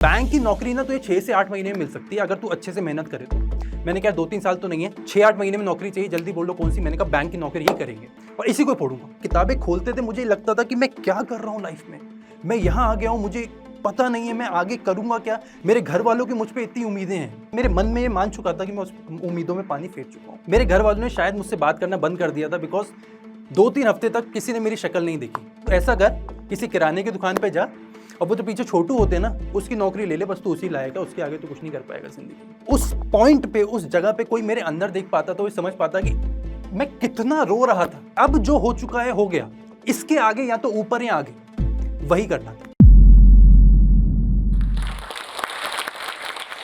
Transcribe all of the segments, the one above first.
Bank की नौकरी ना तो ये 6 से 8 महीने में मिल सकती है अगर तू अच्छे से मेहनत करे तो। मैंने कहा 2-3 साल तो नहीं है, 6-8 महीने में नौकरी चाहिए, जल्दी बोल लो कौन सी। मैंने कहा बैंक की नौकरी ही करेंगे और इसी को पढ़ूंगा। किताबें खोलते थे मुझे लगता था कि मैं क्या कर रहा हूँ लाइफ में, मैं यहाँ आ गया हूँ, मुझे पता नहीं है मैं आगे करूंगा क्या। मेरे घर वालों की मुझ पर इतनी उम्मीदें हैं, मेरे मन में ये मान चुका था कि मैं उस उम्मीदों में पानी फेर चुका हूँ। मेरे घर वालों ने शायद मुझसे बात करना बंद कर दिया था बिकॉज 2-3 हफ्ते तक किसी ने मेरी शक्ल नहीं देखी। तो ऐसा कर, किसी किराने की दुकान पे जा और वो जो पीछे छोटू होते हैं ना, उसकी नौकरी ले ले, बस तू उसी लायका, उसके आगे तो कुछ नहीं कर पाएगा जिंदगी। उस पॉइंट पे, उस जगह पे कोई मेरे अंदर देख पाता तो वो समझ पाता कि मैं कितना रो रहा था। अब जो हो चुका है हो गया, इसके आगे या तो ऊपर या आगे, वही करना था।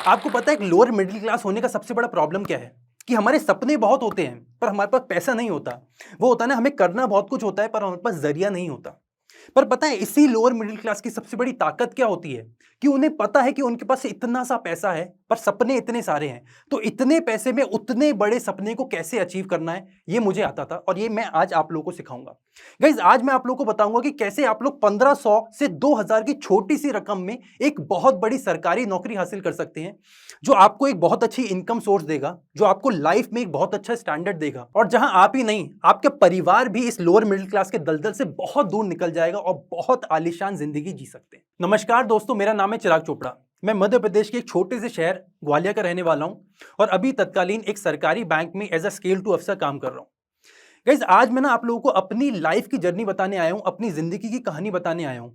आपको पता है एक लोअर मिडिल क्लास होने का सबसे बड़ा प्रॉब्लम क्या है? कि हमारे सपने बहुत होते हैं पर हमारे पास पैसा नहीं होता। वो होता है ना, हमें करना बहुत कुछ होता है पर हमारे पास जरिया नहीं होता। पर पता है इसी लोअर मिडिल क्लास की सबसे बड़ी ताकत क्या होती है? कि उन्हें पता है कि उनके पास इतना सा पैसा है पर सपने इतने सारे हैं, तो इतने पैसे में उतने बड़े सपने को कैसे अचीव करना है ये मुझे आता था और ये मैं आज आप लोगों को सिखाऊंगा। गाइज, आज मैं आप लोगों को बताऊंगा कि कैसे आप लोग 1500 से 2000 की छोटी सी रकम में एक बहुत बड़ी सरकारी नौकरी हासिल कर सकते हैं, जो आपको एक बहुत अच्छी इनकम सोर्स देगा, जो आपको लाइफ में एक बहुत अच्छा स्टैंडर्ड देगा, और जहां आप ही नहीं आपके परिवार भी इस लोअर मिडिल क्लास के दलदल से बहुत दूर निकल जाएगा और बहुत आलीशान जिंदगी जी सकते हैं। नमस्कार दोस्तों, मेरा नाम है चिराग चोपड़ा। मैं मध्य प्रदेश के एक छोटे से शहर ग्वालियर का रहने वाला हूं और अभी तत्कालीन एक सरकारी बैंक में एज अ स्केल 2 अफसर काम कर रहा हूं। गाइस, आज मैं ना आप लोगों को अपनी लाइफ की जर्नी बताने आया हूं, अपनी जिंदगी की कहानी बताने आया हूं।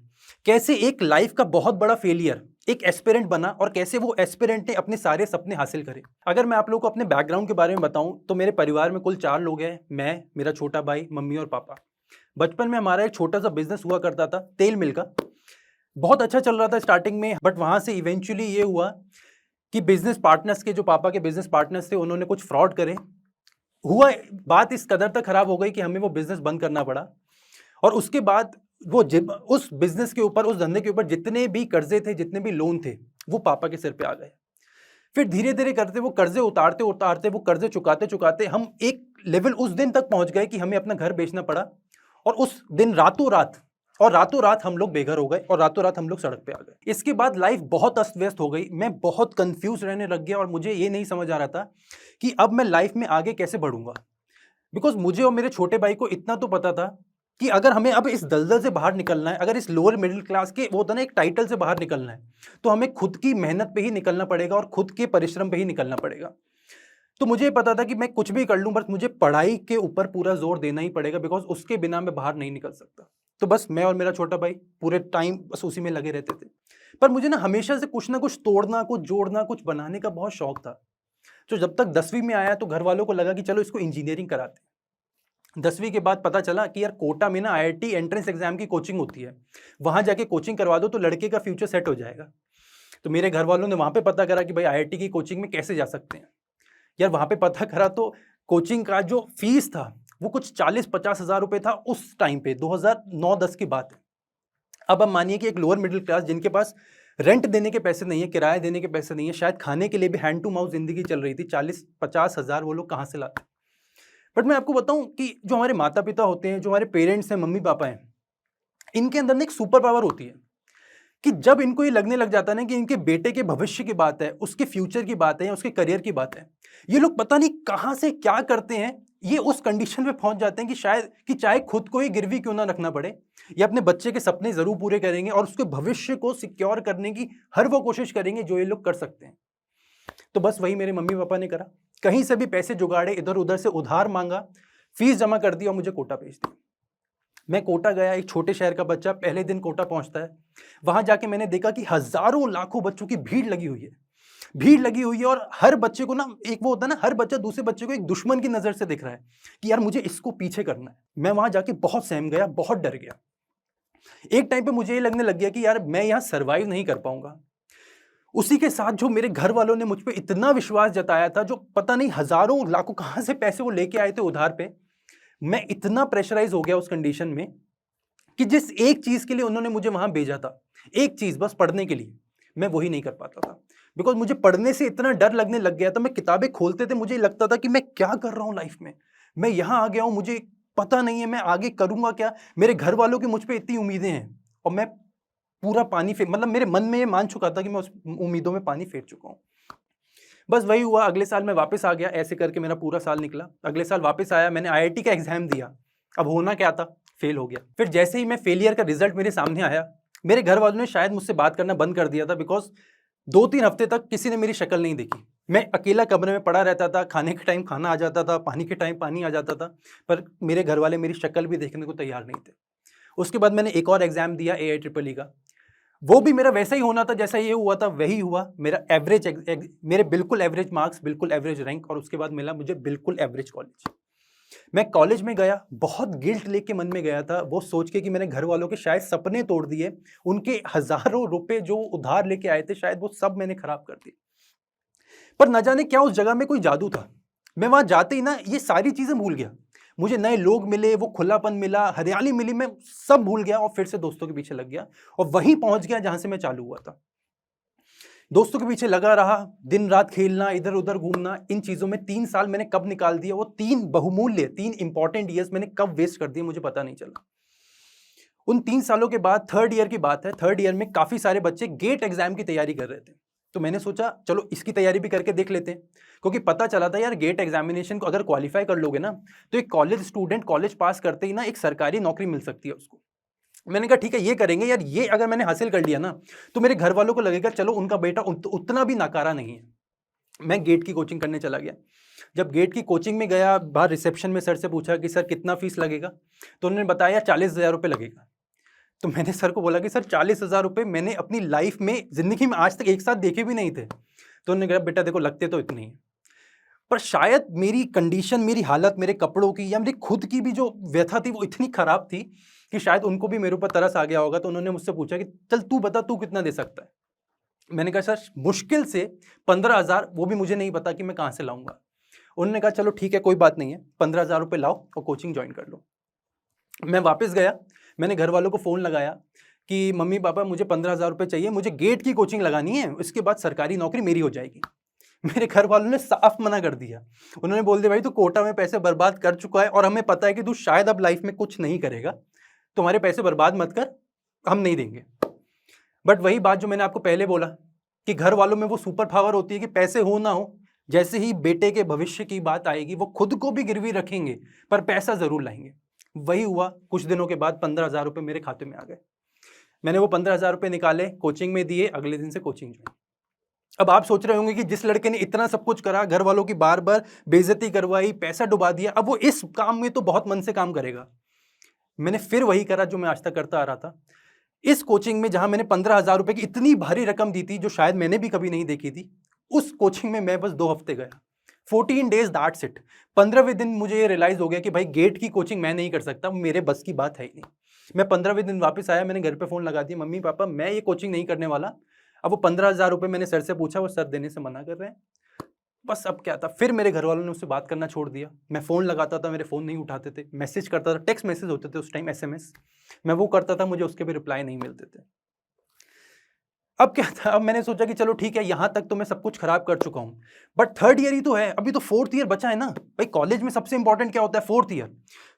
कैसे एक लाइफ का बहुत बड़ा फेलियर एक एस्पिरेंट बना और कैसे वो एस्पिरेंट ने अपने सारे सपने हासिल करे। अगर मैं आप लोगों को अपने बैकग्राउंड के बारे में बताऊं तो मेरे परिवार में कुल 4 लोग हैं, मैं, मेरा छोटा भाई, मम्मी और पापा। बचपन में हमारा एक छोटा सा बिजनेस हुआ करता था, तेल मिल का। बहुत अच्छा चल रहा था स्टार्टिंग में, बट वहां से इवेंचुअली ये हुआ कि बिजनेस पार्टनर्स के, जो पापा के बिजनेस पार्टनर्स थे, उन्होंने कुछ फ्रॉड करे। हुआ, बात इस कदर तक खराब हो गई कि हमें वो बिजनेस बंद करना पड़ा। और उसके बाद वो उस बिजनेस के ऊपर, उस धंधे के ऊपर जितने भी कर्जे थे, जितने भी लोन थे, वो पापा के सिर पे आ गए। फिर धीरे धीरे करते वो कर्जे उतारते उतारते, वो कर्जे चुकाते चुकाते हम एक लेवल उस दिन तक पहुंच गए कि हमें अपना घर बेचना पड़ा। और उस दिन रातों रात हम लोग बेघर हो गए और रातों रात हम लोग सड़क पे आ गए। इसके बाद लाइफ बहुत अस्त व्यस्त हो गई, मैं बहुत कंफ्यूज रहने लग गया और मुझे ये नहीं समझ आ रहा था कि अब मैं लाइफ में आगे कैसे बढ़ूंगा। बिकॉज मुझे और मेरे छोटे भाई को इतना तो पता था कि अगर हमें अब इस दलदल से बाहर निकलना है, अगर इस लोअर मिडिल क्लास के, वो होता ना एक टाइटल से बाहर निकलना है, तो हमें खुद की मेहनत पे ही निकलना पड़ेगा और खुद के परिश्रम पे ही निकलना पड़ेगा। तो मुझे पता था कि मैं कुछ भी कर लूं, बस मुझे पढ़ाई के ऊपर पूरा जोर देना ही पड़ेगा, बिकॉज उसके बिना मैं बाहर नहीं निकल सकता। तो बस मैं और मेरा छोटा भाई पूरे टाइम बस उसी में लगे रहते थे। पर मुझे ना हमेशा से कुछ ना कुछ तोड़ना, कुछ जोड़ना, कुछ बनाने का बहुत शौक था। तो जब तक 10वीं में आया तो घर वालों को लगा कि चलो इसको इंजीनियरिंग कराते। 10वीं के बाद पता चला कि यार कोटा में ना IIT एंट्रेंस एग्जाम की कोचिंग होती है, वहां जाके कोचिंग करवा दो तो लड़के का फ्यूचर सेट हो जाएगा। तो मेरे घर वालों ने वहां पे पता करा कि भाई IIT की कोचिंग में कैसे जा सकते हैं। यार वहां पे पता करा तो कोचिंग का जो फीस था वो कुछ 40-50 हजार रुपए था उस टाइम पे, 2009-10 की बात है। अब मानिए कि एक लोअर मिडिल क्लास जिनके पास रेंट देने के पैसे नहीं है, किराया देने के पैसे नहीं है, शायद खाने के लिए भी हैंड टू माउथ जिंदगी चल रही थी, 40-50 हजार वो लोग कहाँ से लाते। बट मैं आपको बताऊं कि जो हमारे माता पिता होते हैं, जो हमारे पेरेंट्स हैं, मम्मी पापा हैं, इनके अंदर ना एक सुपर पावर होती है कि जब इनको ये लगने लग जाता है ना कि इनके बेटे के भविष्य की बात है, उसके फ्यूचर की बात है या उसके करियर की बात है, ये लोग पता नहीं कहां से क्या करते हैं, ये उस कंडीशन पे पहुंच जाते हैं कि शायद कि चाहे खुद को ही गिरवी क्यों ना रखना पड़े, ये अपने बच्चे के सपने जरूर पूरे करेंगे और उसके भविष्य को सिक्योर करने की हर वो कोशिश करेंगे जो ये लोग कर सकते हैं। तो बस वही मेरे मम्मी पापा ने करा, कहीं से भी पैसे जुगाड़े, इधर उधर से उधार मांगा, फीस जमा कर दी और मुझे कोटा भेज दिया। मैं कोटा गया, एक छोटे शहर का बच्चा पहले दिन कोटा पहुंचता है। वहां जाके मैंने देखा कि हजारों लाखों बच्चों की भीड़ लगी हुई है, भीड़ लगी हुई है, और हर बच्चे को ना, एक वो होता है ना, हर बच्चा दूसरे बच्चे को एक दुश्मन की नजर से देख रहा है कि यार मुझे इसको पीछे करना है। मैं वहां जाके बहुत सहम गया, बहुत डर गया। एक टाइम पे मुझे ये लगने लग गया कि यार मैं यहाँ सर्वाइव नहीं कर पाऊंगा। उसी के साथ जो मेरे घर वालों ने मुझ पे इतना विश्वास जताया था, जो पता नहीं हजारों लाखों कहां से पैसे वो लेके आए थे उधार पे, मैं इतना प्रेशराइज हो गया उस कंडीशन में कि जिस एक चीज के लिए उन्होंने मुझे वहां भेजा था, एक चीज बस पढ़ने के लिए, मैं वही नहीं कर पाता था। बिकॉज मुझे पढ़ने से इतना डर लगने लग गया था, मैं किताबें खोलते थे मुझे लगता था कि मैं क्या कर रहा हूं लाइफ में, मैं यहां आ गया हूं, मुझे पता नहीं है मैं आगे करूंगा क्या। मेरे घर वालों की मुझ पे इतनी उम्मीदें हैं और मैं पूरा पानी फेर, मतलब मेरे मन में ये मान चुका था कि मैं उस उम्मीदों में पानी फेर चुका हूँ। बस वही हुआ, अगले साल मैं वापस आ गया, ऐसे करके मेरा पूरा साल निकला। अगले साल वापस आया, मैंने आईआईटी का एग्जाम दिया। अब होना क्या था, फेल हो गया। फिर जैसे ही मैं फेलियर का रिजल्ट मेरे सामने आया, मेरे घर वालों ने शायद मुझसे बात करना बंद कर दिया था, बिकॉज 2-3 हफ्ते तक किसी ने मेरी शक्ल नहीं देखी। मैं अकेला कमरे में पड़ा रहता था, खाने के टाइम खाना आ जाता था, पानी के टाइम पानी आ जाता था, पर मेरे घर वाले मेरी शक्ल भी देखने को तैयार नहीं थे। उसके बाद मैंने एक और एग्जाम दिया AIEEE का, वो भी मेरा वैसा ही होना था जैसा ये हुआ था, वही हुआ। मेरा एवरेज मेरे बिल्कुल एवरेज मार्क्स, बिल्कुल एवरेज रैंक, और उसके बाद मिला मुझे बिल्कुल एवरेज कॉलेज। मैं कॉलेज में गया, बहुत गिल्ट लेके मन में गया था, वो सोच के कि मैंने घर वालों के शायद सपने तोड़ दिए, उनके हजारों रुपए जो उधार लेके आए थे शायद वो सब मैंने खराब कर दिए। पर न जाने क्या उस जगह में कोई जादू था, मैं वहां जाते ही ना ये सारी चीजें भूल गया। मुझे नए लोग मिले, वो खुलापन मिला, हरियाली मिली, मैं सब भूल गया और फिर से दोस्तों के पीछे लग गया और वहीं पहुंच गया जहां से मैं चालू हुआ था। दोस्तों के पीछे लगा रहा, दिन रात खेलना, इधर उधर घूमना, इन चीजों में 3 साल मैंने कब निकाल दिया, वो 3 बहुमूल्य, 3 इंपॉर्टेंट ईयर्स मैंने कब वेस्ट कर दिए मुझे पता नहीं चला। उन 3 सालों के बाद थर्ड ईयर की बात है, थर्ड ईयर में काफी सारे बच्चे गेट एग्जाम की तैयारी कर रहे थे, तो मैंने सोचा चलो इसकी तैयारी भी करके देख लेते हैं, क्योंकि पता चला था यार गेट एग्जामिनेशन को अगर क्वालिफाई कर लोगे ना तो एक कॉलेज स्टूडेंट कॉलेज पास करते ही ना एक सरकारी नौकरी मिल सकती है उसको। मैंने कहा ठीक है ये करेंगे यार, ये अगर मैंने हासिल कर लिया ना तो मेरे घर वालों को लगेगा चलो उनका बेटा उतना भी नाकारा नहीं है। मैं गेट की कोचिंग करने चला गया। जब गेट की कोचिंग में गया, बाहर रिसेप्शन में सर से पूछा कि सर कितना फीस लगेगा, तो उन्होंने बताया 40,000 रुपये लगेगा। तो मैंने सर को बोला कि सर 40,000 रुपये मैंने अपनी लाइफ में, जिंदगी में आज तक एक साथ देखे भी नहीं थे। तो उन्होंने कहा बेटा देखो लगते तो इतने ही, पर शायद मेरी कंडीशन, मेरी हालत, मेरे कपड़ों की या मेरी खुद की भी जो व्यथा थी वो इतनी खराब थी कि शायद उनको भी मेरे ऊपर तरस आ गया होगा। तो उन्होंने मुझसे पूछा कि चल तू बता तू कितना दे सकता है। मैंने कहा सर मुश्किल से 15,000, वो भी मुझे नहीं पता कि मैं कहाँ से लाऊंगा। उन्होंने कहा चलो ठीक है कोई बात नहीं है, 15,000 रुपये लाओ और कोचिंग ज्वाइन कर लो। मैं वापस गया, मैंने घर वालों को फ़ोन लगाया कि मम्मी पापा मुझे 15,000 रुपये चाहिए, मुझे गेट की कोचिंग लगानी है, उसके बाद सरकारी नौकरी मेरी हो जाएगी। मेरे घर वालों ने साफ मना कर दिया। उन्होंने बोल दिया भाई तू कोटा में पैसे बर्बाद कर चुका है और हमें पता है कि तू शायद अब लाइफ में कुछ नहीं करेगा, तुम्हारे पैसे बर्बाद मत कर, हम नहीं देंगे। बट वही बात जो मैंने आपको पहले बोला कि घर वालों में वो सुपर पावर होती है कि पैसे हो ना हो, जैसे ही बेटे के भविष्य की बात आएगी वो खुद को भी गिरवी रखेंगे पर पैसा जरूर लाएंगे। वही हुआ, कुछ दिनों के बाद 15,000 रुपये मेरे खाते में आ गए। मैंने वो 15,000 रुपये निकाले, कोचिंग में दिए, अगले दिन से कोचिंग ज्वाइन। अब आप सोच रहे होंगे कि जिस लड़के ने इतना सब कुछ करा, घर वालों की बार बार बेइज्जती करवाई, पैसा डुबा दिया, अब वो इस काम में तो बहुत मन से काम करेगा। मैंने फिर वही करा जो मैं आज तक करता आ रहा था। इस कोचिंग में जहां मैंने 15,000 रुपए की इतनी भारी रकम दी थी जो शायद मैंने भी कभी नहीं देखी थी, उस कोचिंग में मैं बस 2 हफ्ते गया, 14 डेज दैट्स इट। 15वें दिन मुझे ये रियलाइज हो गया कि भाई गेट की कोचिंग मैं नहीं कर सकता, मेरे बस की बात है ही नहीं। मैं 15वें दिन वापस आया, मैंने घर पे फोन लगा दिया, मम्मी पापा मैं ये कोचिंग नहीं करने वाला। अब वो 15,000 रुपये मैंने सर से पूछा, वो सर देने से मना कर रहे हैं। बस अब क्या था, फिर मेरे घर वालों ने उससे बात करना छोड़ दिया। मैं फ़ोन लगाता था, मेरे फ़ोन नहीं उठाते थे, मैसेज करता था, टेक्स्ट मैसेज होते थे उस टाइम, SMS, मैं वो करता था, मुझे उसके भी रिप्लाई नहीं मिलते थे। अब क्या था, अब मैंने सोचा कि चलो ठीक है यहाँ तक तो मैं सब कुछ खराब कर चुका हूँ, बट थर्ड ईयर ही तो है, अभी तो 4th ईयर बचा है ना भाई। कॉलेज में सबसे इंपॉर्टेंट क्या होता है, 4th ईयर।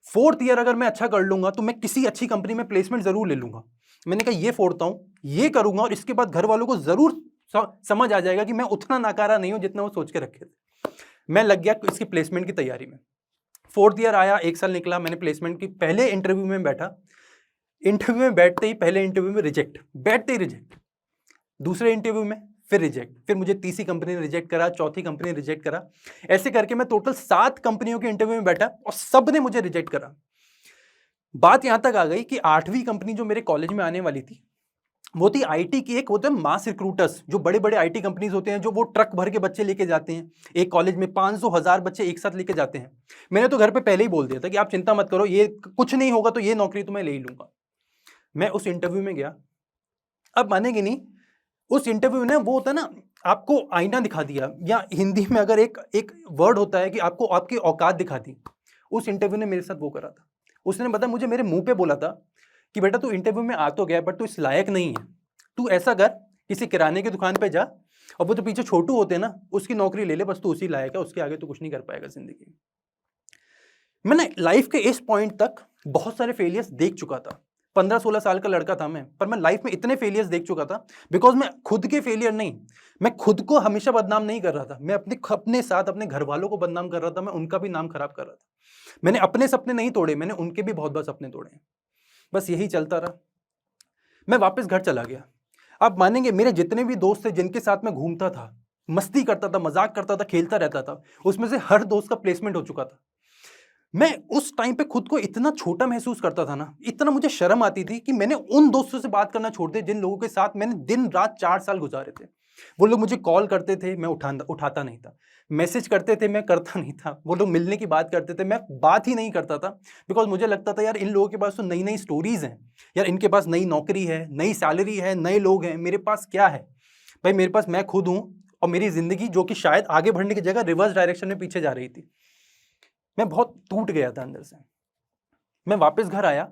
4th ईयर अगर मैं अच्छा कर लूंगा तो मैं किसी अच्छी कंपनी में प्लेसमेंट जरूर ले लूंगा। मैंने कहा ये फोड़ता हूँ, ये करूंगा और इसके बाद घर वालों को जरूर समझ आ जाएगा कि मैं उतना नाकारा नहीं हूं जितना वो सोच के रखे थे। मैं लग गया इसकी प्लेसमेंट की तैयारी में। 4th ईयर आया, 1 साल निकला, मैंने प्लेसमेंट की पहले इंटरव्यू में बैठा, इंटरव्यू में बैठते ही पहले इंटरव्यू में रिजेक्ट, बैठते ही रिजेक्ट, दूसरे इंटरव्यू में फिर रिजेक्ट, फिर मुझे तीसरी कंपनी ने रिजेक्ट करा, चौथी कंपनी ने रिजेक्ट करा, ऐसे करके मैं टोटल 7 कंपनियों के इंटरव्यू में बैठा और सब ने मुझे रिजेक्ट करा। बात यहां तक आ गई कि 8वीं कंपनी जो मेरे कॉलेज में आने वाली थी वो थी आईटी की, एक होते हैं मास रिक्रूटर्स, जो बड़े बड़े आईटी कंपनीज होते हैं, जो वो ट्रक भर के बच्चे लेके जाते हैं, एक कॉलेज में 500,000 बच्चे एक साथ लेके जाते हैं। मैंने तो घर पे पहले ही बोल दिया था कि आप चिंता मत करो, ये कुछ नहीं होगा तो ये नौकरी तो मैं ले ही लूंगा। मैं उस इंटरव्यू में गया, अब मानेंगे नहीं, उस इंटरव्यू में वो होता है ना, आपको आईना दिखा दिया, या हिंदी में अगर एक वर्ड होता है कि आपको आपकी औकात दिखा दी, उस इंटरव्यू ने मेरे साथ वो करा था। उसने पता मुझे मेरे मुंह पे बोला था कि बेटा तू इंटरव्यू में आ तो गया बट तू इस लायक नहीं है, तू ऐसा कर किसी किराने की दुकान पे जा और वो जो पीछे छोटू होते हैं ना उसकी नौकरी ले ले, बस तू उसी लायक है, उसके आगे तो कुछ नहीं कर पाएगा जिंदगी में। मैंने लाइफ के इस पॉइंट तक बहुत सारे फेलियर्स देख चुका था, 15-16 साल का लड़का था मैं, पर मैं लाइफ में इतने फेलियर्स देख चुका था। बिकॉज मैं खुद के फेलियर नहीं, मैं खुद को हमेशा बदनाम नहीं कर रहा था, मैं अपने साथ अपने घर वालों को बदनाम कर रहा था, मैं उनका भी नाम खराब कर रहा था। मैंने अपने सपने नहीं तोड़े, मैंने उनके भी बहुत बार सपने तोड़े। बस यही चलता रहा। मैं वापस घर चला गया। आप मानेंगे, मेरे जितने भी दोस्त थे जिनके साथ मैं घूमता था, मस्ती करता था, मजाक करता था, खेलता रहता था, उसमें से हर दोस्त का प्लेसमेंट हो चुका था। मैं उस टाइम पे खुद को इतना छोटा महसूस करता था ना, इतना मुझे शर्म आती थी कि मैंने उन दोस्तों से बात करना छोड़ दिया जिन लोगों के साथ मैंने दिन रात 4 साल गुजारे थे। वो लोग मुझे कॉल करते थे, मैं उठाता नहीं था। मैसेज करते थे, मैं करता नहीं था। वो लोग मिलने की बात करते थे, मैं बात ही नहीं करता था। बिकॉज मुझे लगता था यार इन लोगों के पास तो नई नई स्टोरीज हैं, यार इनके पास नई नौकरी है, नई सैलरी है, नए लोग हैं, मेरे पास क्या है भाई? मेरे पास मैं खुद हूँ और मेरी जिंदगी जो कि शायद आगे बढ़ने की जगह रिवर्स डायरेक्शन में पीछे जा रही थी। मैं बहुत टूट गया था अंदर से। मैं वापस घर आया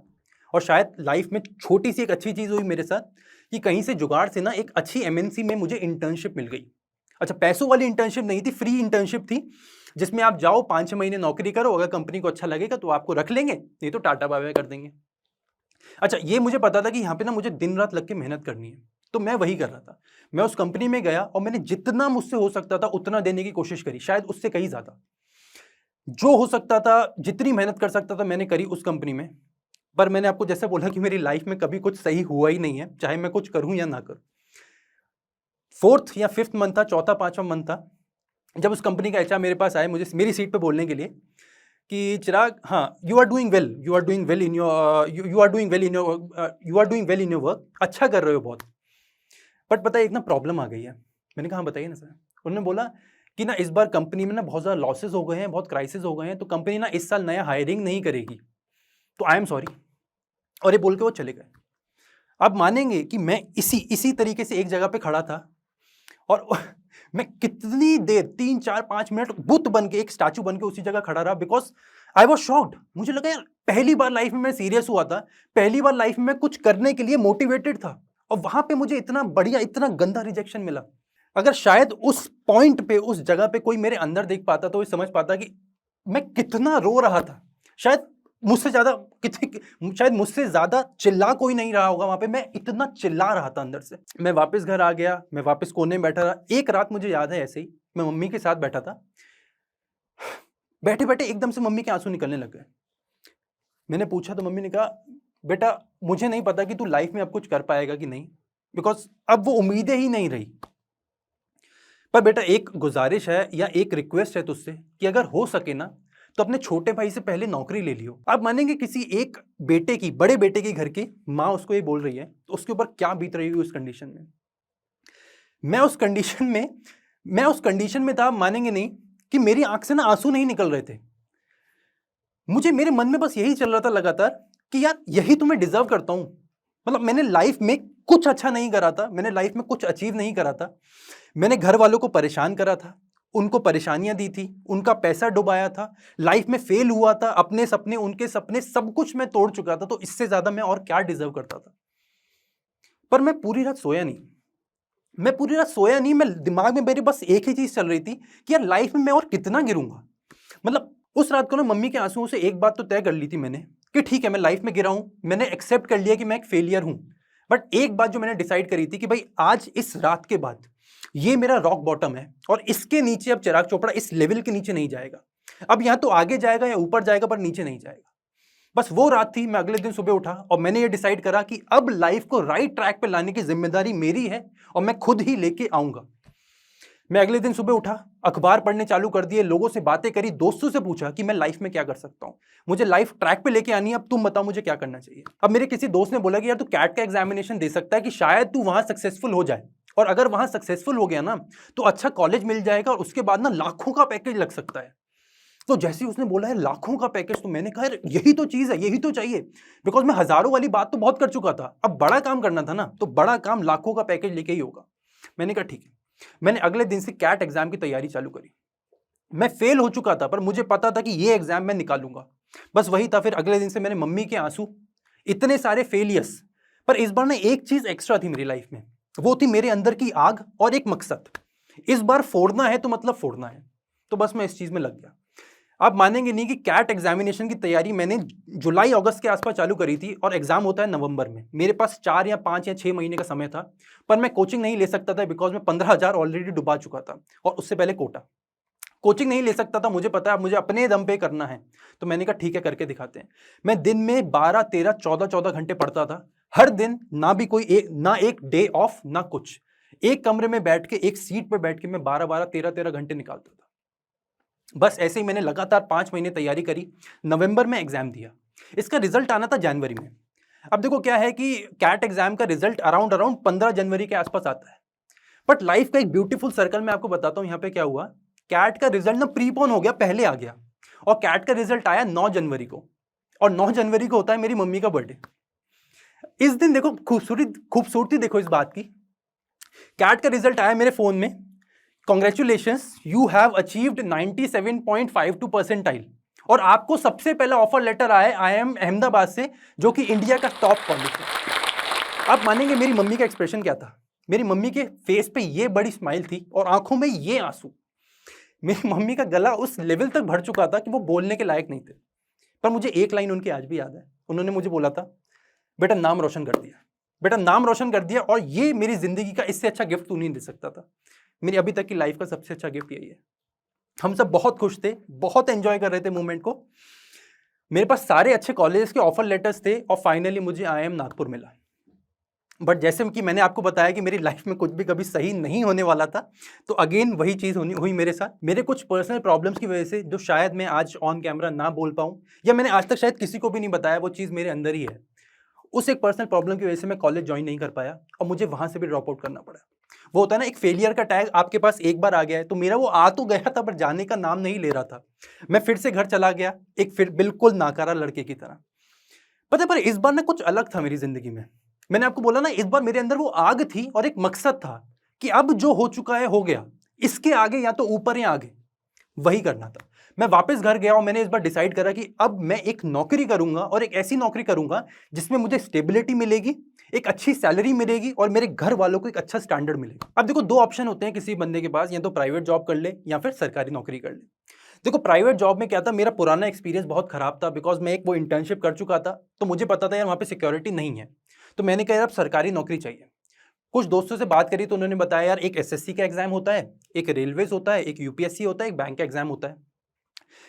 और शायद लाइफ में छोटी सी एक अच्छी चीज हुई मेरे साथ कि कहीं से जुगाड़ से ना एक अच्छी एमएनसी में मुझे इंटर्नशिप मिल गई। अच्छा, पैसों वाली इंटर्नशिप नहीं थी, फ्री इंटर्नशिप थी, जिसमें आप जाओ 5-6 महीने नौकरी करो, अगर कंपनी को अच्छा लगेगा तो आपको रख लेंगे, नहीं तो टाटा बाय बाय कर देंगे। अच्छा, ये मुझे पता था कि यहाँ पे ना मुझे दिन रात लग के मेहनत करनी है, तो मैं वही कर रहा था। मैं उस कंपनी में गया और मैंने जितना मुझसे हो सकता था उतना देने की कोशिश करी, शायद उससे कहीं ज्यादा। जो हो सकता था, जितनी मेहनत कर सकता था मैंने करी उस कंपनी में। पर मैंने आपको जैसे बोला कि मेरी लाइफ में कभी कुछ सही हुआ ही नहीं है, चाहे मैं कुछ करूं या ना करूं। 4th या 5th मंथ था, चौथा 5वां मंथ था, जब उस कंपनी का एचआर मेरे पास आए मुझे मेरी सीट पे बोलने के लिए कि चिराग, हाँ, you are doing well, you are doing well in your you are doing well in your you are doing well in your work, अच्छा कर रहे हो बहुत। बट पता है एक ना प्रॉब्लम आ गई है। मैंने कहा हाँ बताइए ना सर। उन्होंने बोला कि ना इस बार कंपनी में ना बहुत ज़्यादा लॉसेस हो गए हैं, बहुत क्राइसिस हो गए हैं, तो कंपनी ना इस साल नया हायरिंग नहीं करेगी, तो आई एम सॉरी। और ये बोल के वो चले गए। आप मानेंगे कि मैं इसी तरीके से एक जगह पे खड़ा था और मैं कितनी देर 3-4-5 मिनट बुत बन के, एक स्टैचू बन के उसी जगह खड़ा रहा, बिकॉज आई वॉज शॉक्ड। मुझे लगा यार पहली बार लाइफ में मैं सीरियस हुआ था, पहली बार लाइफ में मैं कुछ करने के लिए मोटिवेटेड था, और वहां पे मुझे इतना बढ़िया, इतना गंदा रिजेक्शन मिला। अगर शायद उस पॉइंट पे, उस जगह पे कोई मेरे अंदर देख पाता तो वो समझ पाता कि मैं कितना रो रहा था। शायद मुझसे ज्यादा शायद मुझसे ज्यादा चिल्ला कोई नहीं रहा होगा वहां पे, मैं इतना चिल्ला रहा था अंदर से। मैं वापस घर आ गया, मैं वापस कोने में बैठा रहा। एक रात मुझे याद है, ऐसे ही मैं मम्मी के साथ बैठा था, बैठे बैठे एकदम से मम्मी के आंसू निकलने लग गए। मैंने पूछा तो मम्मी ने कहा, बेटा मुझे नहीं पता कि तू लाइफ में अब कुछ कर पाएगा कि नहीं, बिकॉज अब वो उम्मीदें ही नहीं रही। पर बेटा एक गुजारिश है या एक रिक्वेस्ट है तुझसे कि अगर हो सके ना तो अपने छोटे भाई से पहले नौकरी ले लियो। आप मानेंगे किसी एक बेटे की, बड़े बेटे की घर की माँ उसको ये बोल रही है तो उसके ऊपर क्या बीत रही हुई उस कंडीशन में। मैं उस कंडीशन में था, मानेंगे नहीं कि मेरी आंख से ना आंसू नहीं निकल रहे थे। मुझे, मेरे मन में बस यही चल रहा था लगातार कि यार यही तो मैं डिजर्व करता हूं। मतलब मैंने लाइफ में कुछ अच्छा नहीं करा था, मैंने लाइफ में कुछ अचीव नहीं करा था, मैंने घर वालों को परेशान करा था, उनको परेशानियां दी थी, उनका पैसा डुबाया था, लाइफ में फेल हुआ था, अपने सपने, उनके सपने, सब कुछ मैं तोड़ चुका था, तो इससे ज्यादा मैं और क्या डिजर्व करता था। पर मैं पूरी रात सोया नहीं, मैं दिमाग में मेरे बस एक ही चीज चल रही थी कि यार लाइफ में मैं और कितना गिरूंगा। मतलब उस रात को ना मम्मी के आंसुओं से एक बात तो तय कर ली थी मैंने कि ठीक है मैं लाइफ में गिरा हूं, मैंने एक्सेप्ट कर लिया कि मैं एक फेलियर हूं, बट एक बात जो मैंने डिसाइड करी थी कि भाई आज इस रात के बाद ये मेरा रॉक बॉटम है और इसके नीचे अब चिराग चोपड़ा इस लेवल के नीचे नहीं जाएगा। अब यहां तो आगे जाएगा या ऊपर जाएगा पर नीचे नहीं जाएगा। बस वो रात थी, मैं अगले दिन सुबह उठा और मैंने ये डिसाइड करा कि अब लाइफ को राइट ट्रैक पे लाने की जिम्मेदारी मेरी है और मैं खुद ही लेके आऊंगा। मैं अगले दिन सुबह उठा, अखबार पढ़ने चालू कर दिए, लोगों से बातें करी, दोस्तों से पूछा कि मैं लाइफ में क्या कर सकता हूं, मुझे लाइफ ट्रैक पे लेके आनी है, अब तुम बताओ मुझे क्या करना चाहिए। अब मेरे किसी दोस्त ने बोला कि यार तू कैट का एग्जामिनेशन दे सकता है कि शायद तू वहां सक्सेसफुल हो जाए, और अगर वहां सक्सेसफुल हो गया ना तो अच्छा कॉलेज मिल जाएगा और उसके बाद ना लाखों का पैकेज लग सकता है। तो जैसे उसने बोला है लाखों का पैकेज, तो मैंने कहा यार यही तो चीज है, यही तो चाहिए, बिकॉज मैं हजारों वाली बात तो बहुत कर चुका था, अब बड़ा काम करना था ना, तो बड़ा काम लाखों का पैकेज लेके ही होगा। मैंने कहा ठीक है। मैंने अगले दिन से कैट एग्जाम की तैयारी चालू करी। मैं फेल हो चुका था पर मुझे पता था कि ये एग्जाम मैं निकालूंगा, बस वही था। फिर अगले दिन से मैंने मम्मी के आंसू, इतने सारे फेलियर्स, पर इस बार ना एक चीज एक्स्ट्रा थी मेरी लाइफ में, वो थी मेरे अंदर की आग और एक मकसद। इस बार फोड़ना है तो मतलब फोड़ना है, तो बस मैं इस चीज में लग गया। आप मानेंगे नहीं कि कैट एग्जामिनेशन की तैयारी मैंने जुलाई अगस्त के आसपास चालू करी थी और एग्जाम होता है नवंबर में। मेरे पास 4 या 5 या 6 महीने का समय था, पर मैं कोचिंग नहीं ले सकता था बिकॉज मैं 15,000 ऑलरेडी डुबा चुका था और उससे पहले कोटा। कोचिंग नहीं ले सकता था, मुझे पता है मुझे अपने दम पे करना है, तो मैंने कहा ठीक है करके दिखाते हैं। मैं दिन में 12 13 14 14 घंटे पढ़ता था हर दिन, ना भी कोई ना एक डे ऑफ ना कुछ। एक कमरे में बैठ के एक सीट पे बैठ के मैं 12 12 13 13 घंटे निकालता था। बस ऐसे ही मैंने लगातार 5 महीने तैयारी करी। नवंबर में एग्जाम दिया, इसका रिजल्ट आना था जनवरी में। अब देखो क्या है कि कैट एग्जाम का रिजल्ट अराउंड 15 जनवरी के आसपास आता है। बट लाइफ का एक ब्यूटीफुल सर्कल मैं आपको बताता हूं। यहां पे क्या हुआ, कैट का रिजल्ट ना प्रीपोन हो गया, पहले आ गया, और कैट का रिजल्ट आया 9 जनवरी को, और 9 जनवरी को होता है मेरी मम्मी का बर्थडे। इस दिन देखो खूबसूरती देखो इस बात की, कैट का रिजल्ट आया मेरे फोन में, congratulations you have achieved 97.52 percentile, और आपको सबसे पहला ऑफर लेटर आया IIM अहमदाबाद से, जो कि इंडिया का टॉप कॉलेज है। आप मानेंगे मेरी मम्मी का एक्सप्रेशन क्या था, मेरी मम्मी के फेस पे ये बड़ी स्माइल थी और आंखों में ये आंसू। मेरी मम्मी का गला उस लेवल तक भर चुका था कि वो बोलने के लायक नहीं थे, पर मुझे एक लाइन उनकी आज भी याद है। उन्होंने मुझे बोला था, बेटा नाम रोशन कर दिया, बेटा नाम रोशन कर दिया, और ये मेरी जिंदगी का इससे अच्छा गिफ्ट तू नहीं दे सकता था। मेरी अभी तक की लाइफ का सबसे अच्छा गिफ्ट यही है। हम सब बहुत खुश थे, बहुत एंजॉय कर रहे थे मोमेंट को। मेरे पास सारे अच्छे कॉलेजेस के ऑफर लेटर्स थे और फाइनली मुझे IIM नागपुर मिला। बट जैसे कि मैंने आपको बताया कि मेरी लाइफ में कुछ भी कभी सही नहीं होने वाला था, तो अगेन वही चीज़ हुई मेरे साथ। मेरे कुछ पर्सनल प्रॉब्लम्स की वजह से, जो शायद मैं आज ऑन कैमरा ना बोल पाऊँ, या मैंने आज तक शायद किसी को भी नहीं बताया, वो चीज़ मेरे अंदर ही है। उस एक पर्सनल प्रॉब्लम की वजह से मैं कॉलेज ज्वाइन नहीं कर पाया और मुझे वहाँ से भी ड्रॉप आउट करना पड़ा। वो होता है ना, एक फेलियर का टैग आपके पास एक बार आ गया है, तो मेरा वो आ तो गया था पर जाने का नाम नहीं ले रहा था। मैं फिर से घर चला गया, एक फिर बिल्कुल नाकारा लड़के की तरह। पता है, पर इस बार ना कुछ अलग था मेरी जिंदगी में। मैंने आपको बोला ना, इस बार मेरे अंदर वो आग थी और एक मकसद था कि अब जो हो चुका है हो गया, इसके आगे या तो ऊपर या आगे वही करना था। मैं वापस घर गया और मैंने इस बार डिसाइड करा कि अब मैं एक नौकरी करूंगा, और एक ऐसी नौकरी करूंगा जिसमें मुझे स्टेबिलिटी मिलेगी, एक अच्छी सैलरी मिलेगी और मेरे घर वालों को एक अच्छा स्टैंडर्ड मिलेगा। अब देखो, दो ऑप्शन होते हैं किसी बंदे के पास, या तो प्राइवेट जॉब कर ले या फिर सरकारी नौकरी कर ले। देखो, प्राइवेट जॉब में क्या था, मेरा पुराना एक्सपीरियंस बहुत खराब था, बिकॉज मैं एक वो इंटर्नशिप कर चुका था, तो मुझे पता था यार वहाँ पे सिक्योरिटी नहीं है। तो मैंने कहा यार अब सरकारी नौकरी चाहिए। कुछ दोस्तों से बात करी तो उन्होंने बताया यार एक SSC का एग्जाम होता है, एक रेलवेज होता है, एक UPSC होता है, एक बैंक का एग्जाम होता है।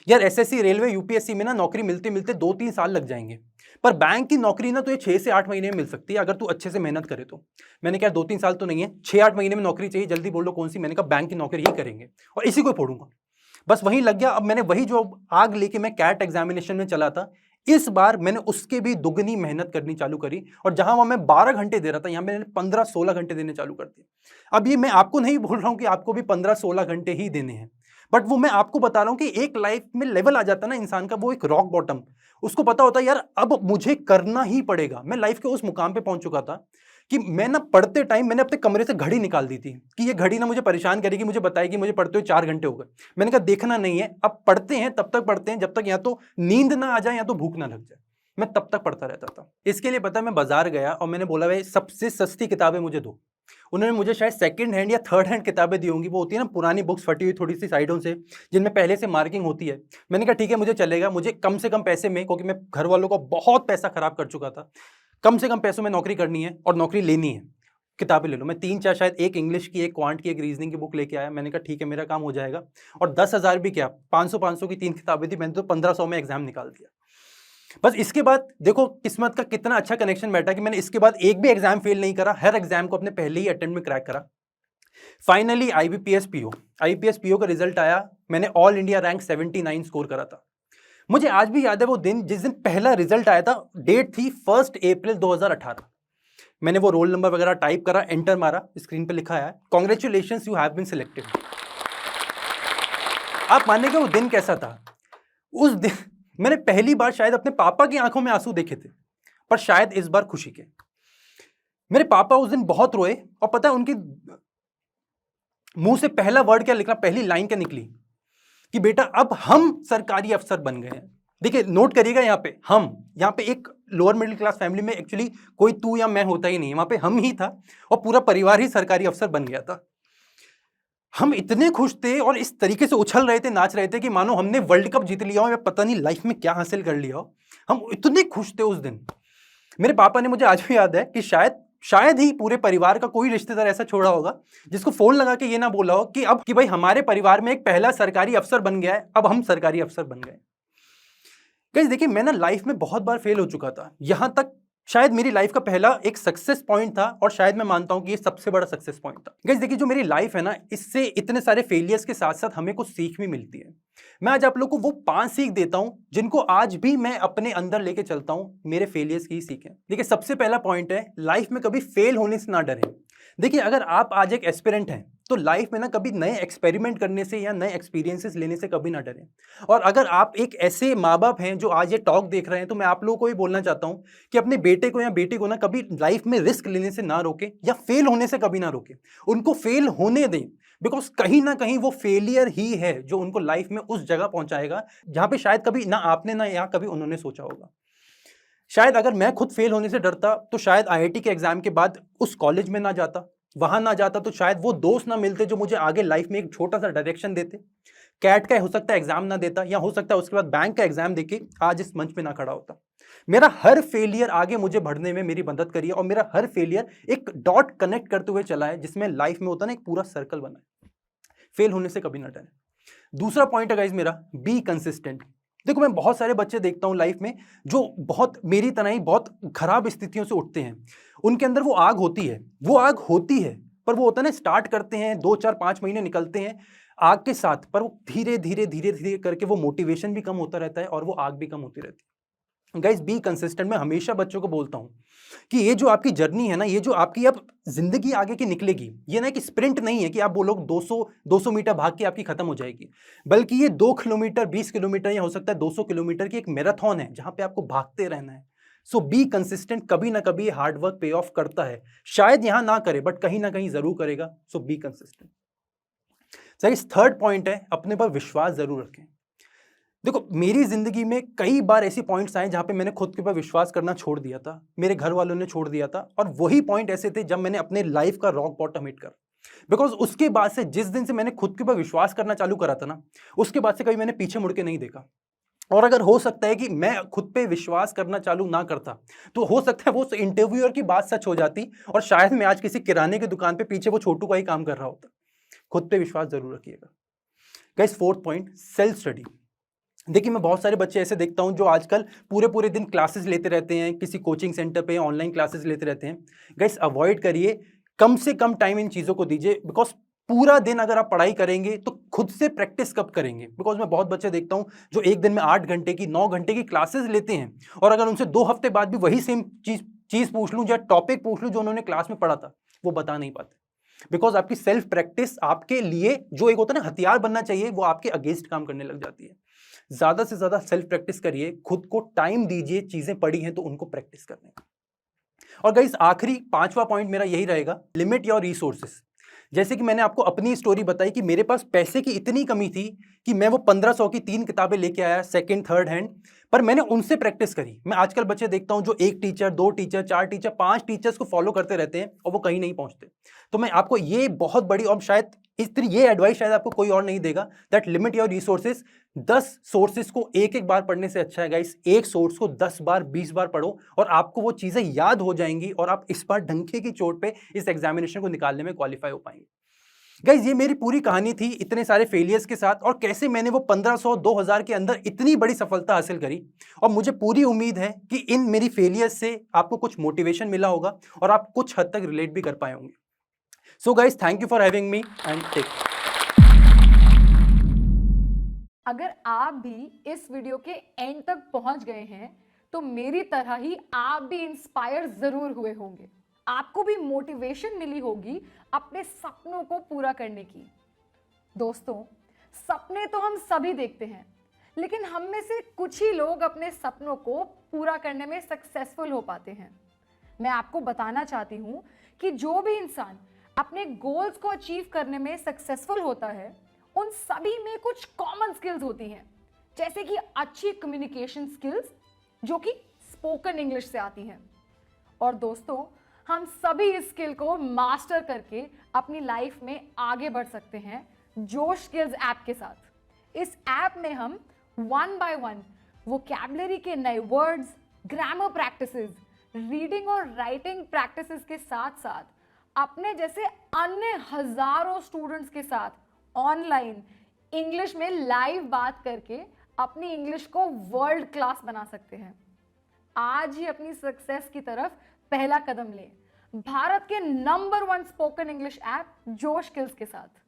यार SSC रेलवे UPSC में ना नौकरी मिलते मिलते 2-3 साल लग जाएंगे, पर बैंक की नौकरी ना तो ये 6 से 8 महीने में मिल सकती है अगर तू अच्छे से मेहनत करे तो। मैंने कहा 2-3 साल तो नहीं है, 6-8 महीने में नौकरी चाहिए, जल्दी बोलो कौन सी। मैंने कहा बैंक की नौकरी ही करेंगे और इसी को फोड़ूंगा। बस वहीं लग गया। अब मैंने वही जो आग लेके मैं कैट एग्जामिनेशन में चला था, इस बार मैंने उसके भी दुगनी मेहनत करनी चालू करी, और जहां वहां मैं 12 घंटे दे रहा था, यहां मैंने 15-16 घंटे देने चालू कर दिए। अब ये मैं आपको नहीं बोल रहा हूं कि आपको भी 15-16 घंटे ही देने हैं, बट वो मैं आपको बता रहा हूं कि एक लाइफ में लेवल आ जाता है ना इंसान का, वो एक रॉक बॉटम, उसको पता होता है यार अब मुझे करना ही पड़ेगा। मैं लाइफ के उस मुकाम पे पहुंच चुका था कि मैं ना पढ़ते टाइम मैंने अपने कमरे से घड़ी निकाल दी थी कि ये घड़ी ना मुझे परेशान करेगी, मुझे बताएगी मुझे पढ़ते हुए 4 घंटे हो गए। मैंने कहा देखना नहीं है, अब पढ़ते हैं तब तक पढ़ते हैं जब तक या तो नींद ना आ जाए या तो भूख ना लग जाए। मैं तब तक पढ़ता रहता था। इसके लिए पता है, मैं बाजार गया और मैंने बोला भाई सबसे सस्ती किताबें मुझे दो। उन्होंने मुझे शायद सेकंड हैंड या थर्ड हैंड किताबें दी होंगी, वो होती है ना पुरानी बुक्स फटी हुई थोड़ी सी साइडों से, जिनमें पहले से मार्किंग होती है। मैंने कहा ठीक है मुझे चलेगा, मुझे कम से कम पैसे में, क्योंकि मैं घर वालों को बहुत पैसा खराब कर चुका था, कम से कम पैसों में नौकरी करनी है और नौकरी लेनी है, किताबें ले लो। मैं 3-4 शायद एक इंग्लिश की, एक क्वांट की, एक रीजनिंग की बुक लेके आया। मैंने कहा ठीक है मेरा काम हो जाएगा, और 10,000 भी क्या, 500 की 3 किताबें थी, मैंने तो 1500 में एग्जाम निकाल दिया। बस इसके बाद देखो किस्मत का कितना अच्छा कनेक्शन बैठा कि मैंने इसके बाद एक भी एग्जाम फेल नहीं करा, हर एग्जाम को अपने पहले ही अटेम्प्ट में क्रैक करा। फाइनली IBPS PO का रिजल्ट आया, मैंने ऑल इंडिया रैंक 79 स्कोर करा था। मुझे आज भी याद है वो दिन, जिस दिन पहला रिजल्ट आया था, डेट थी 1 अप्रैल 2018। मैंने वो रोल नंबर वगैरह टाइप करा, एंटर मारा, स्क्रीन पे लिखा है congratulations you have been selected. आप मानेंगे वो दिन कैसा था? उस दिन मैंने पहली बार शायद अपने पापा की आंखों में आंसू देखे थे, पर शायद इस बार खुशी के। मेरे पापा उस दिन बहुत रोए, और पता है उनकी मुंह से पहला वर्ड क्या निकला, पहली लाइन क्या निकली कि बेटा अब हम सरकारी अफसर बन गए हैं। देखिए नोट करिएगा, यहाँ पे हम, यहाँ पे एक लोअर मिडिल क्लास फैमिली में एक्चुअली कोई तू या मैं होता ही नहीं, वहां पे हम ही था और पूरा परिवार ही सरकारी अफसर बन गया था। हम इतने खुश थे और इस तरीके से उछल रहे थे, नाच रहे थे कि मानो हमने वर्ल्ड कप जीत लिया हो या पता नहीं लाइफ में क्या हासिल कर लिया हो। हम इतने खुश थे उस दिन। मेरे पापा ने, मुझे आज भी याद है कि शायद ही पूरे परिवार का कोई रिश्तेदार ऐसा छोड़ा होगा जिसको फोन लगा के ये ना बोला हो कि अब कि भाई हमारे परिवार में एक पहला सरकारी अफसर बन गया है, अब हम सरकारी अफसर बन गए। गाइस देखिए, मैं ना लाइफ में बहुत बार फेल हो चुका था। यहां तक शायद मेरी लाइफ का पहला एक सक्सेस पॉइंट था और शायद मैं मानता हूं कि ये सबसे बड़ा सक्सेस पॉइंट था। गाइस देखिए, जो मेरी लाइफ है ना, इससे इतने सारे फेलियर्स के साथ साथ हमें कुछ सीख भी मिलती है। मैं आज आप लोग को वो 5 सीख देता हूं जिनको आज भी मैं अपने अंदर लेके चलता हूं। मेरे फेलियर्स की ही सीख है। देखिए, सबसे पहला पॉइंट है, लाइफ में कभी फेल होने से ना डरें। देखिए, अगर आप आज एक एस्पिरेंट हैं तो लाइफ में ना कभी नए एक्सपेरिमेंट करने से या नए एक्सपीरियंसेस लेने से कभी ना डरें। और अगर आप एक ऐसे माँ बाप हैं जो आज ये टॉक देख रहे हैं, तो मैं आप लोगों को भी बोलना चाहता हूं कि अपने बेटे को या बेटी को ना कभी लाइफ में रिस्क लेने से ना रोके या फेल होने से कभी ना रोके। उनको फेल होने दें, बिकॉज कहीं ना कहीं वो फेलियर ही है जो उनको लाइफ में उस जगह पहुंचाएगा जहां पे शायद कभी ना आपने ना या कभी उन्होंने सोचा होगा। शायद अगर मैं खुद फेल होने से डरता तो शायद आईआईटी के एग्जाम के बाद उस कॉलेज में ना जाता, वहां ना जाता, तो शायद वो दोस्त ना मिलते जो मुझे आगे लाइफ में एक छोटा सा डायरेक्शन देते। कैट का हो सकता है एग्जाम ना देता, या हो सकता है उसके बाद बैंक का एग्जाम देके आज इस मंच पे ना खड़ा होता। मेरा हर फेलियर आगे मुझे बढ़ने में मेरी मदद करी है और मेरा हर फेलियर एक डॉट कनेक्ट करते हुए चला है जिसमें लाइफ में होता ना एक पूरा सर्कल बना है। फेल होने से कभी ना डरे। दूसरा पॉइंट है गाइस मेरा, बी कंसिस्टेंट। देखो, मैं बहुत सारे बच्चे देखता हूं लाइफ में जो बहुत मेरी तरह ही बहुत खराब स्थितियों से उठते हैं। उनके अंदर वो आग होती है, पर वो होता है ना, स्टार्ट करते हैं 2 4 5 महीने निकलते हैं आग के साथ, पर वो धीरे धीरे धीरे धीरे करके वो मोटिवेशन भी कम होता रहता है और वो आग भी कम होती रहती है। Guys, be consistent. मैं हमेशा बच्चों को बोलता हूं कि ये जो आपकी जर्नी है ना, ये जो आपकी अब जिंदगी आगे की निकलेगी, ये ना कि स्प्रिंट नहीं है कि आप बोलो 200 मीटर भाग के आपकी खत्म हो जाएगी, बल्कि ये 2 किलोमीटर 20 किलोमीटर या हो सकता है 200 किलोमीटर की एक मैराथन है जहां पे आपको भागते रहना है। सो बी कंसिस्टेंट। कभी ना कभी हार्डवर्क पे ऑफ करता है, शायद यहां ना करे बट कहीं ना कहीं जरूर करेगा। सो बी कंसिस्टेंट। सर, इस थर्ड पॉइंट है, अपने पर विश्वास जरूर रखें। देखो, मेरी जिंदगी में कई बार ऐसी पॉइंट्स आए जहां पे मैंने खुद के ऊपर विश्वास करना छोड़ दिया था, मेरे घर वालों ने छोड़ दिया था, और वही पॉइंट ऐसे थे जब मैंने अपने लाइफ का रॉक बॉटम हिट कर। बिकॉज उसके बाद से, जिस दिन से मैंने खुद के ऊपर विश्वास करना चालू करा था ना, उसके बाद से कभी मैंने पीछे मुड़ के नहीं देखा। और अगर हो सकता है कि मैं खुद पे विश्वास करना चालू ना करता, तो हो सकता है वो इंटरव्यूअर की बात सच हो जाती और शायद मैं आज किसी किराने की दुकान पे पीछे वो छोटू का ही काम कर रहा होता। खुद पे विश्वास जरूर रखिएगा। Guys, fourth point, self study. देखिए, मैं बहुत सारे बच्चे ऐसे देखता हूं जो आजकल पूरे पूरे दिन क्लासेस लेते रहते हैं, किसी कोचिंग सेंटर पे ऑनलाइन क्लासेस लेते रहते हैं। गाइस, अवॉइड करिए, कम से कम टाइम इन चीज़ों को दीजिए। बिकॉज पूरा दिन अगर आप पढ़ाई करेंगे तो खुद से प्रैक्टिस कब करेंगे? बिकॉज मैं बहुत बच्चे देखता हूं जो एक दिन में 8 घंटे की 9 घंटे की क्लासेस लेते हैं, और अगर उनसे 2 हफ्ते बाद भी वही सेम चीज़ पूछ लूँ या टॉपिक पूछ लूँ जो उन्होंने क्लास में पढ़ा था, वो बता नहीं पाते। बिकॉज आपकी सेल्फ प्रैक्टिस आपके लिए जो एक होता है ना हथियार बनना चाहिए, वो आपके अगेंस्ट काम करने लग जाती है। ज्यादा से ज्यादा सेल्फ प्रैक्टिस करिए, खुद को टाइम दीजिए, चीजें पढ़ी हैं तो उनको प्रैक्टिस करने का। और गाइस, आखिरी 5वां पॉइंट मेरा यही रहेगा, लिमिट योर रिसोर्सेस। जैसे कि मैंने आपको अपनी स्टोरी बताई कि मेरे पास पैसे की इतनी कमी थी कि मैं वो 1500 की 3 किताबें लेके आया सेकंड थर्ड हैंड, पर मैंने उनसे प्रैक्टिस करी। मैं आजकल बच्चे देखता हूं जो 1 टीचर 2 टीचर 4 टीचर 5 टीचर्स को फॉलो करते रहते हैं और वो कहीं नहीं पहुंचते। तो मैं आपको ये बहुत बड़ी, और शायद ये एडवाइस शायद आपको कोई और नहीं देगा, that limit your resources. 10 sources को एक एक बार पढ़ने से अच्छा है गाइस, एक सोर्स को 10 बार 20 बार पढ़ो और आपको वो चीजें याद हो जाएंगी और आप इस बार डंके की चोट पे इस एग्जामिनेशन को निकालने में क्वालिफाई हो पाएंगे। गाइज, ये मेरी पूरी कहानी थी इतने सारे फेलियर्स के साथ, और कैसे मैंने वो 1500 2000 के अंदर इतनी बड़ी सफलता हासिल करी। और मुझे पूरी उम्मीद है कि इन मेरी फेलियर्स से आपको कुछ मोटिवेशन मिला होगा और आप कुछ हद तक रिलेट भी कर पाए होंगे। So guys, thank you for having me and take. अगर आप भी इस वीडियो के एंड तक पहुंच गए हैं तो मेरी तरह ही आप भी इंस्पायर जरूर हुए होंगे, आपको भी मोटिवेशन मिली होगी अपने सपनों को पूरा करने की। दोस्तों, सपने तो हम सभी देखते हैं, लेकिन हम में से कुछ ही लोग अपने सपनों को पूरा करने में सक्सेसफुल हो पाते हैं। मैं आपको बताना चाहती हूं कि जो भी इंसान अपने गोल्स को अचीव करने में सक्सेसफुल होता है, उन सभी में कुछ कॉमन स्किल्स होती हैं, जैसे कि अच्छी कम्युनिकेशन स्किल्स जो कि स्पोकन इंग्लिश से आती हैं। और दोस्तों, हम सभी इस स्किल को मास्टर करके अपनी लाइफ में आगे बढ़ सकते हैं जोश स्किल्स ऐप के साथ। इस ऐप में हम 1 by 1 वोकैबुलरी के नए वर्ड्स, ग्रामर प्रैक्टिसेस, रीडिंग और राइटिंग प्रैक्टिसेस के साथ साथ अपने जैसे अन्य हजारों स्टूडेंट्स के साथ ऑनलाइन इंग्लिश में लाइव बात करके अपनी इंग्लिश को वर्ल्ड क्लास बना सकते हैं। आज ही अपनी सक्सेस की तरफ पहला कदम लें भारत के नंबर 1 स्पोकन इंग्लिश ऐप जोश स्किल्स के साथ।